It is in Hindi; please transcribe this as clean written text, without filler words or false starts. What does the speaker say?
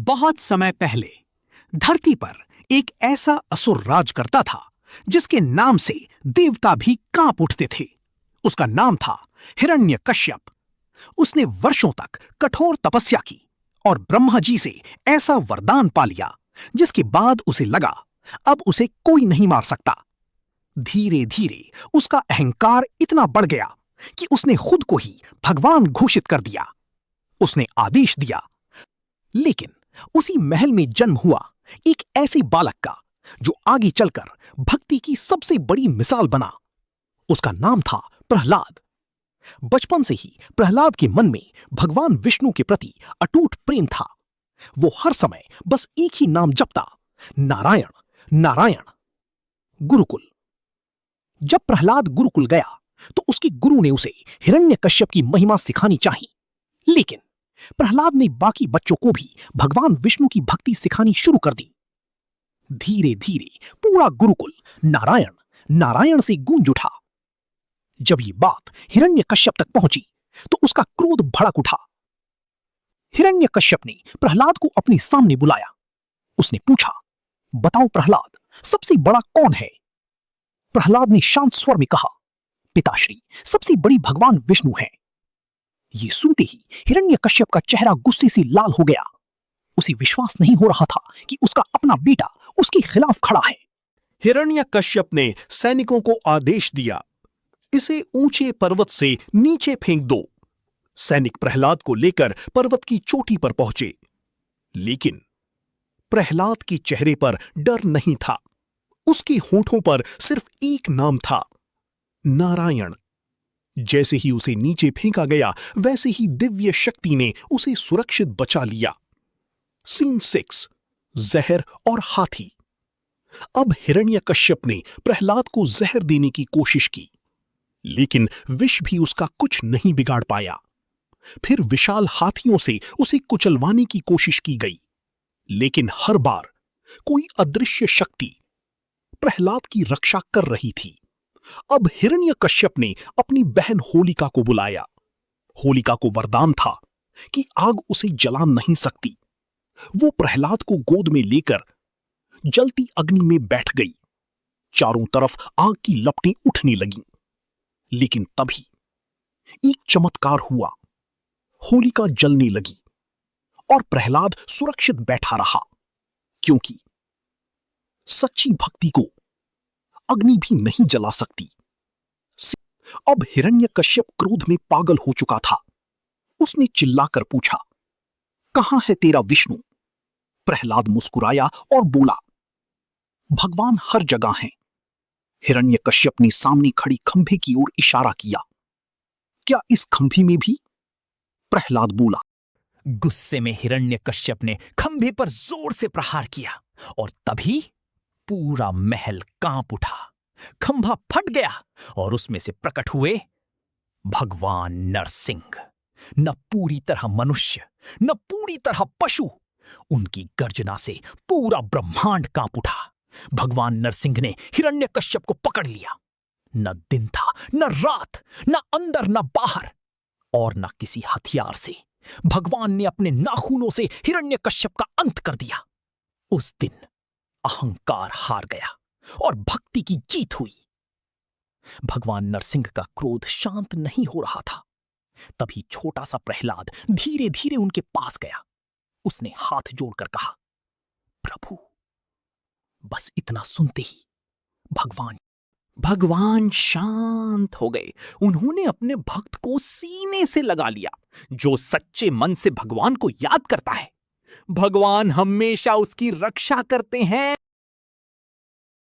बहुत समय पहले धरती पर एक ऐसा असुर राज करता था जिसके नाम से देवता भी कांप उठते थे। उसका नाम था हिरण्यकश्यप। उसने वर्षों तक कठोर तपस्या की और ब्रह्मा जी से ऐसा वरदान पा लिया जिसके बाद उसे लगा अब उसे कोई नहीं मार सकता। धीरे धीरे उसका अहंकार इतना बढ़ गया कि उसने खुद को ही भगवान घोषित कर दिया। उसने आदेश दिया, लेकिन उसी महल में जन्म हुआ एक ऐसे बालक का जो आगे चलकर भक्ति की सबसे बड़ी मिसाल बना। उसका नाम था प्रहलाद। बचपन से ही प्रहलाद के मन में भगवान विष्णु के प्रति अटूट प्रेम था। वो हर समय बस एक ही नाम जपता, नारायण नारायण। गुरुकुल। जब प्रहलाद गुरुकुल गया तो उसके गुरु ने उसे हिरण्यकश्यप की महिमा सिखानी चाहिए, लेकिन प्रहलाद ने बाकी बच्चों को भी भगवान विष्णु की भक्ति सिखानी शुरू कर दी। धीरे धीरे पूरा गुरुकुल नारायण नारायण से गूंज उठा। जब ये बात हिरण्यकश्यप तक पहुंची तो उसका क्रोध भड़क उठा। हिरण्यकश्यप ने प्रहलाद को अपने सामने बुलाया। उसने पूछा, बताओ प्रहलाद, सबसे बड़ा कौन है? प्रहलाद ने शांत स्वर में कहा, पिताश्री, सबसे बड़ी भगवान विष्णु है। ये सुनते ही हिरण्यकश्यप का चेहरा गुस्से से लाल हो गया। उसे विश्वास नहीं हो रहा था कि उसका अपना बेटा उसके खिलाफ खड़ा है। हिरण्यकश्यप ने सैनिकों को आदेश दिया, इसे ऊंचे पर्वत से नीचे फेंक दो। सैनिक प्रहलाद को लेकर पर्वत की चोटी पर पहुंचे, लेकिन प्रहलाद के चेहरे पर डर नहीं था। उसके होठों पर सिर्फ एक नाम था, नारायण। जैसे ही उसे नीचे फेंका गया, वैसे ही दिव्य शक्ति ने उसे सुरक्षित बचा लिया। सीन 6, जहर और हाथी। अब हिरण्यकश्यप ने प्रहलाद को जहर देने की कोशिश की, लेकिन विष भी उसका कुछ नहीं बिगाड़ पाया। फिर विशाल हाथियों से उसे कुचलवाने की कोशिश की गई, लेकिन हर बार कोई अदृश्य शक्ति प्रहलाद की रक्षा कर रही थी। अब हिरण्यकश्यप ने अपनी बहन होलिका को बुलाया। होलिका को वरदान था कि आग उसे जला नहीं सकती। वो प्रहलाद को गोद में लेकर जलती अग्नि में बैठ गई। चारों तरफ आग की लपटें उठने लगीं। लेकिन तभी एक चमत्कार हुआ। होलिका जलने लगी और प्रहलाद सुरक्षित बैठा रहा, क्योंकि सच्ची भक्ति को अग्नि भी नहीं जला सकती। अब हिरण्यकश्यप क्रोध में पागल हो चुका था। उसने चिल्लाकर पूछा, कहां है तेरा विष्णु? प्रहलाद मुस्कुराया और बोला, भगवान हर जगह हैं। हिरण्यकश्यप ने सामने खड़ी खंभे की ओर इशारा किया। क्या इस खंभे में भी? प्रहलाद बोला। गुस्से में हिरण्यकश्यप ने खंभे पर जोर से प्रहार किया और तभी पूरा महल कांप उठा। खंभा फट गया और उसमें से प्रकट हुए भगवान नरसिंह। न पूरी तरह मनुष्य, न पूरी तरह पशु। उनकी गर्जना से पूरा ब्रह्मांड कांप उठा। भगवान नरसिंह ने हिरण्यकश्यप को पकड़ लिया। न दिन था, न रात, न अंदर न बाहर, और न किसी हथियार से। भगवान ने अपने नाखूनों से हिरण्यकश्यप का अंत कर दिया। उस दिन अहंकार हार गया और भक्ति की जीत हुई। भगवान नरसिंह का क्रोध शांत नहीं हो रहा था। तभी छोटा सा प्रहलाद धीरे धीरे उनके पास गया। उसने हाथ जोड़कर कहा, प्रभु। बस इतना सुनते ही भगवान शांत हो गए। उन्होंने अपने भक्त को सीने से लगा लिया। जो सच्चे मन से भगवान को याद करता है, भगवान हमेशा उसकी रक्षा करते हैं।